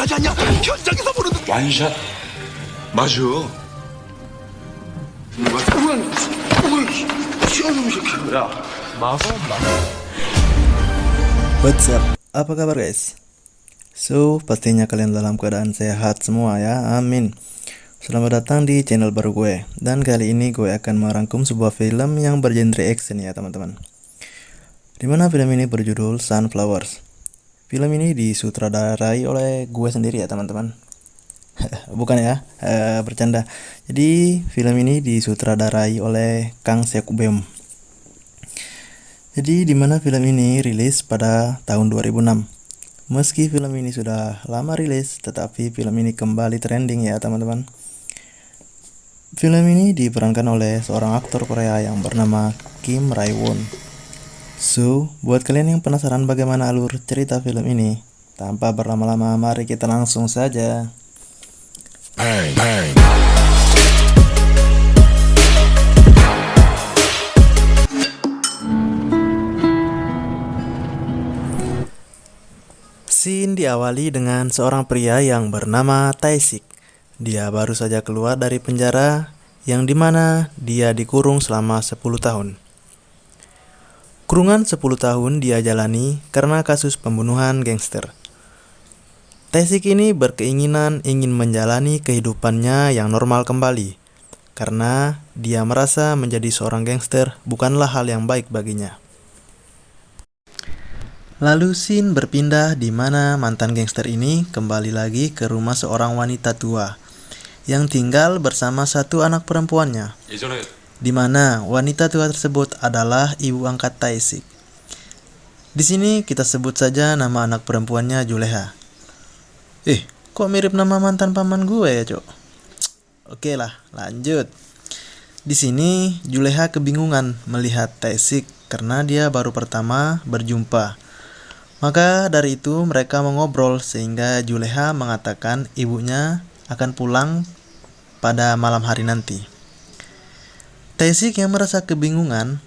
확실하지 않냐? 현장에서 보는 완샷 맞아. What's up? Apa kabar guys? So, pastinya kalian dalam keadaan sehat semua ya, amin. Selamat datang di channel baru gue. Dan kali ini gue akan merangkum sebuah film yang bergenre action ya teman-teman. Dimana film ini berjudul Sunflowers. Film ini disutradarai oleh gue sendiri ya teman-teman. Bukan ya, bercanda. Jadi film ini disutradarai oleh Kang Seok-beom. Jadi dimana film ini rilis pada tahun 2006. Meski film ini sudah lama rilis, tetapi film ini kembali trending ya teman-teman. Film ini diperankan oleh seorang aktor Korea yang bernama Kim Rae-won. So, buat kalian yang penasaran bagaimana alur cerita film ini, tanpa berlama-lama mari kita langsung saja. Scene diawali dengan seorang pria yang bernama Tae-sik. Dia baru saja keluar dari penjara yang dimana dia dikurung selama 10 tahun. Kurungan 10 tahun dia jalani karena kasus pembunuhan gangster. Tae-sik ini berkeinginan ingin menjalani kehidupannya yang normal kembali, karena dia merasa menjadi seorang gangster bukanlah hal yang baik baginya. Lalu scene berpindah di mana mantan gangster ini kembali lagi ke rumah seorang wanita tua yang tinggal bersama satu anak perempuannya, di mana wanita tua tersebut adalah ibu angkat Tae-sik. Di sini kita sebut saja nama anak perempuannya Juleha. Kok mirip nama mantan paman gue ya, Cok? Oke lah, lanjut. Di sini Juleha kebingungan melihat Tae-sik karena dia baru pertama berjumpa. Maka dari itu mereka mengobrol sehingga Juleha mengatakan ibunya akan pulang pada malam hari nanti. Tae-sik yang merasa kebingungan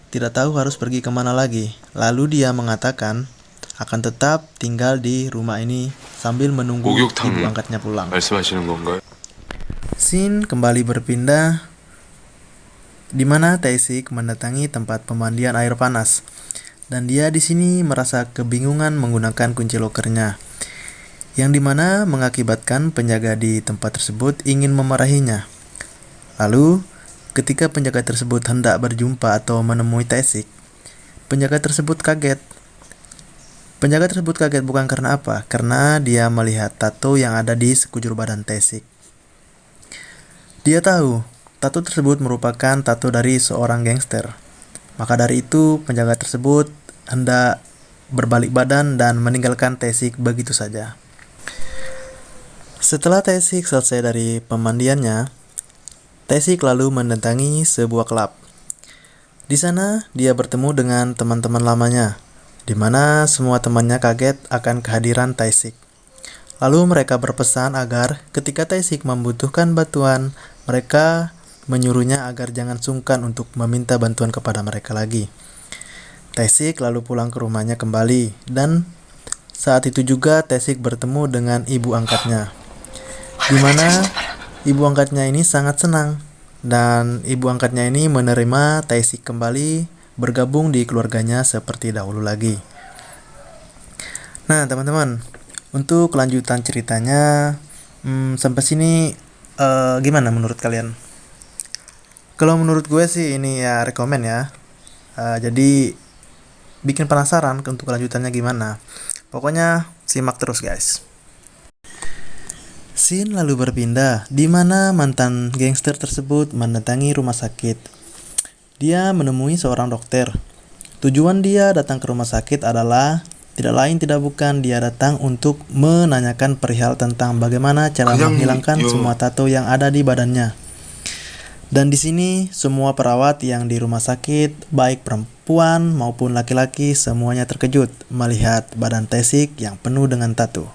tidak tahu harus pergi kemana lagi. Lalu dia mengatakan akan tetap tinggal di rumah ini sambil menunggu ibu angkatnya pulang. Scene kembali berpindah di mana Tae-sik mendatangi tempat pemandian air panas. Dan dia di sini merasa kebingungan menggunakan kunci lokernya, yang dimana mengakibatkan penjaga di tempat tersebut ingin memarahinya. Lalu, ketika penjaga tersebut hendak berjumpa atau menemui Tae-sik, penjaga tersebut kaget. Penjaga tersebut kaget bukan karena apa, karena dia melihat tato yang ada di sekujur badan Tae-sik. Dia tahu, tato tersebut merupakan tato dari seorang gangster. Maka dari itu, penjaga tersebut hendak berbalik badan dan meninggalkan Tae-sik begitu saja. Setelah Tae-sik selesai dari pemandiannya, Tae-sik lalu mendatangi sebuah klub. Di sana, dia bertemu dengan teman-teman lamanya, di mana semua temannya kaget akan kehadiran Tae-sik. Lalu mereka berpesan agar ketika Tae-sik membutuhkan bantuan, mereka menyuruhnya agar jangan sungkan untuk meminta bantuan kepada mereka lagi. Tae-sik lalu pulang ke rumahnya kembali, dan saat itu juga Tae-sik bertemu dengan ibu angkatnya, di mana ibu angkatnya ini sangat senang, dan ibu angkatnya ini menerima Tae-sik kembali bergabung di keluarganya seperti dahulu lagi. Nah teman-teman, untuk kelanjutan ceritanya sampai sini gimana menurut kalian? Kalau menurut gue sih ini ya rekomen ya. Jadi bikin penasaran untuk kelanjutannya gimana. Pokoknya simak terus guys. Scene lalu berpindah di mana mantan gangster tersebut mendatangi rumah sakit. Dia menemui seorang dokter. Tujuan dia datang ke rumah sakit adalah tidak lain tidak bukan dia datang untuk menanyakan perihal tentang bagaimana cara menghilangkan semua tato yang ada di badannya. Dan di sini semua perawat yang di rumah sakit, baik perempuan maupun laki-laki, semuanya terkejut melihat badan Tae-sik yang penuh dengan tato.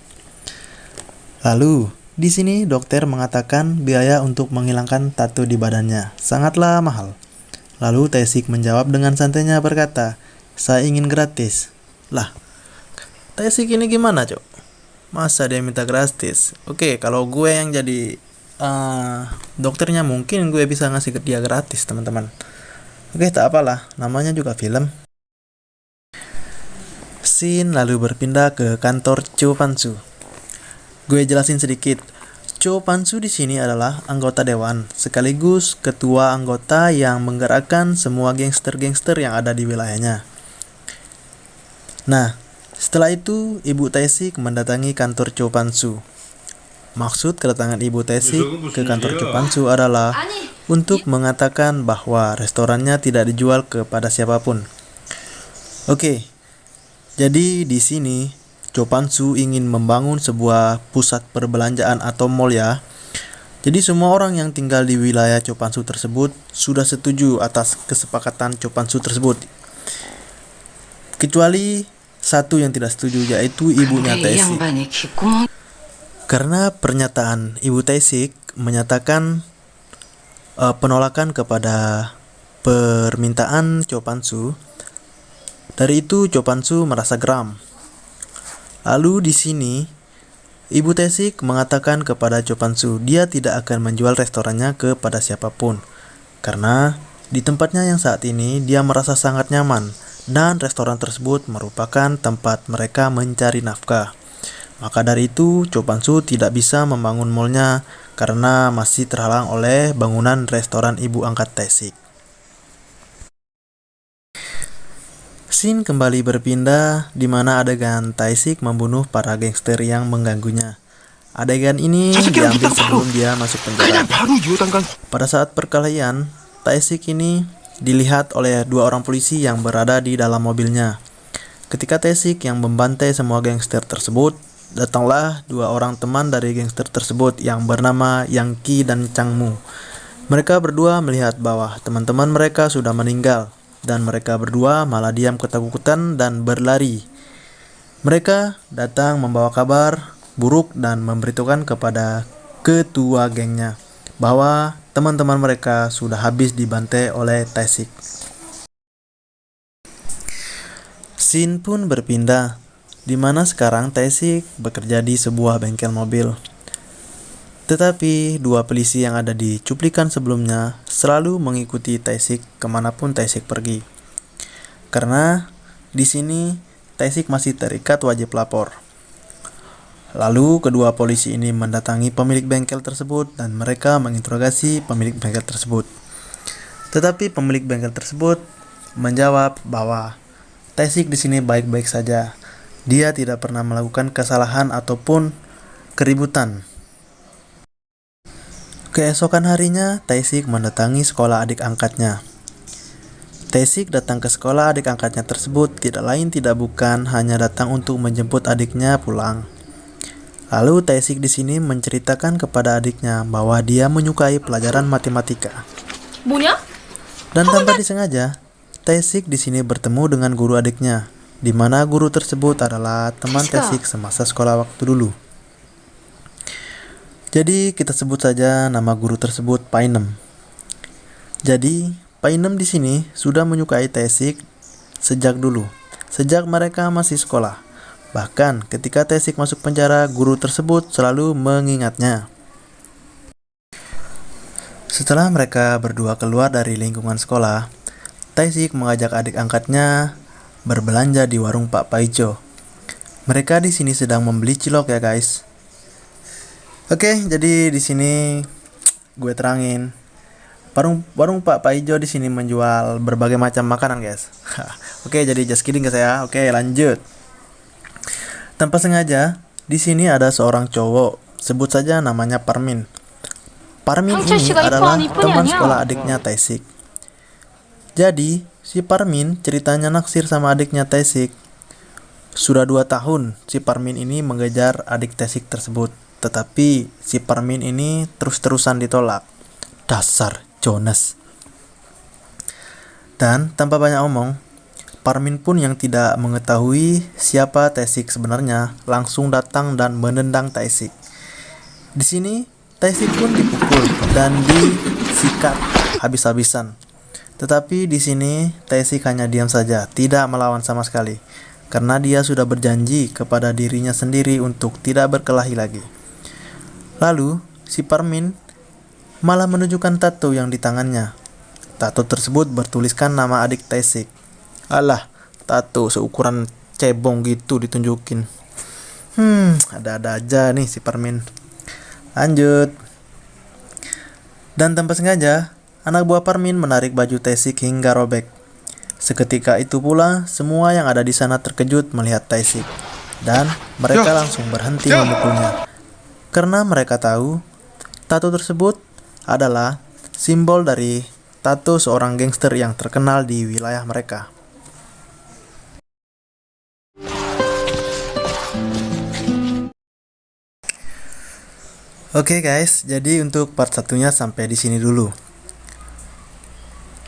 Lalu, di sini dokter mengatakan biaya untuk menghilangkan tato di badannya sangatlah mahal. Lalu Tae-sik menjawab dengan santainya berkata, "Saya ingin gratis." Lah, Tae-sik ini gimana, Cok? Masa dia minta gratis? Oke, kalau gue yang jadi dokternya mungkin gue bisa ngasih ke dia gratis, teman-teman. Oke, tak apalah, namanya juga film. Scene lalu berpindah ke kantor Cho Pansu. Gue jelasin sedikit. Cho Pansu di sini adalah anggota dewan, sekaligus ketua anggota yang menggerakkan semua gangster-gangster yang ada di wilayahnya. Nah, setelah itu Ibu Taesik mendatangi kantor Cho Pansu. Maksud kedatangan Ibu Taesik ke kantor Cho Pansu adalah untuk mengatakan bahwa restorannya tidak dijual kepada siapapun. Oke, jadi di sini Cho Pansu ingin membangun sebuah pusat perbelanjaan atau mall ya. Jadi semua orang yang tinggal di wilayah Cho Pansu tersebut sudah setuju atas kesepakatan Cho Pansu tersebut. Kecuali satu yang tidak setuju, yaitu ibunya Taesik. Karena pernyataan Ibu Taesik menyatakan penolakan kepada permintaan Cho Pansu. Dari itu Cho Pansu merasa geram. Lalu di sini Ibu Taesik mengatakan kepada Cho Pansu dia tidak akan menjual restorannya kepada siapapun karena di tempatnya yang saat ini dia merasa sangat nyaman dan restoran tersebut merupakan tempat mereka mencari nafkah. Maka dari itu Cho Pansu tidak bisa membangun mallnya karena masih terhalang oleh bangunan restoran ibu angkat Taesik. Scene kembali berpindah di mana adegan Taesik membunuh para gangster yang mengganggunya. Adegan ini diambil sebelum dia masuk penjara. Pada saat perkelahian, Taesik ini dilihat oleh dua orang polisi yang berada di dalam mobilnya. Ketika Taesik yang membantai semua gangster tersebut, datanglah dua orang teman dari gangster tersebut yang bernama Yang Ki dan Changmu. Mereka berdua melihat bahwa teman-teman mereka sudah meninggal dan mereka berdua malah diam ketakutan dan berlari. Mereka datang membawa kabar buruk dan memberitahukan kepada ketua gengnya bahwa teman-teman mereka sudah habis dibantai oleh Taesik. Scene pun berpindah di mana sekarang Taesik bekerja di sebuah bengkel mobil. Tetapi dua polisi yang ada di cuplikan sebelumnya selalu mengikuti Taesik kemanapun Taesik pergi. Karena di sini Taesik masih terikat wajib lapor. Lalu kedua polisi ini mendatangi pemilik bengkel tersebut dan mereka menginterogasi pemilik bengkel tersebut. Tetapi pemilik bengkel tersebut menjawab bahwa Taesik di sini baik-baik saja. Dia tidak pernah melakukan kesalahan ataupun keributan. Keesokan harinya, Taesik mendatangi sekolah adik angkatnya. Taesik datang ke sekolah adik angkatnya tersebut tidak lain tidak bukan hanya datang untuk menjemput adiknya pulang. Lalu Taesik di sini menceritakan kepada adiknya bahwa dia menyukai pelajaran matematika. Dan tanpa disengaja, Taesik di sini bertemu dengan guru adiknya, di mana guru tersebut adalah teman Taesik semasa sekolah waktu dulu. Jadi kita sebut saja nama guru tersebut Painem. Jadi Painem di sini sudah menyukai Taesik sejak dulu, sejak mereka masih sekolah. Bahkan ketika Taesik masuk penjara, guru tersebut selalu mengingatnya. Setelah mereka berdua keluar dari lingkungan sekolah, Taesik mengajak adik angkatnya berbelanja di warung Pak Paijo. Mereka di sini sedang membeli cilok ya guys. Oke, jadi di sini gue terangin. Warung Pak Paijo di sini menjual berbagai macam makanan, guys. Oke, jadi just kidding guys ya. Oke, lanjut. Tanpa sengaja, di sini ada seorang cowok, sebut saja namanya Parmin. Parmin ini adalah teman sekolah adiknya Taesik. Jadi, si Parmin ceritanya naksir sama adiknya Taesik. Sudah 2 tahun si Parmin ini mengejar adik Taesik tersebut. Tetapi si Parmin ini terus-terusan ditolak. Dasar Jonas. Dan tanpa banyak omong, Parmin pun yang tidak mengetahui siapa Taesik sebenarnya langsung datang dan menendang Taesik. Di sini Taesik pun dipukul dan disikat habis-habisan. Tetapi di sini Taesik hanya diam saja, tidak melawan sama sekali. karena dia sudah berjanji kepada dirinya sendiri untuk tidak berkelahi lagi. Lalu, si Parmin malah menunjukkan tato yang di tangannya. Tato tersebut bertuliskan nama adik Tae-sik. Alah, tato seukuran cebong gitu ditunjukin. Ada-ada aja nih si Parmin. Lanjut. Dan tanpa sengaja, anak buah Parmin menarik baju Tae-sik hingga robek. Seketika itu pula, semua yang ada di sana terkejut melihat Tae-sik. Dan mereka langsung berhenti memukulnya. Karena mereka tahu, tato tersebut adalah simbol dari tato seorang gangster yang terkenal di wilayah mereka. Oke guys, jadi untuk part 1-nya sampai di sini dulu.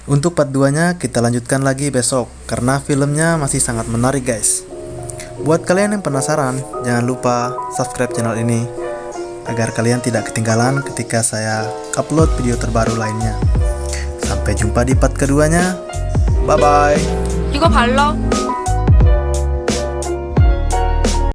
Untuk part 2-nya kita lanjutkan lagi besok karena filmnya masih sangat menarik guys. Buat kalian yang penasaran, jangan lupa subscribe channel ini agar kalian tidak ketinggalan ketika saya upload video terbaru lainnya. Sampai jumpa di part keduanya. Bye bye. 이거 발라.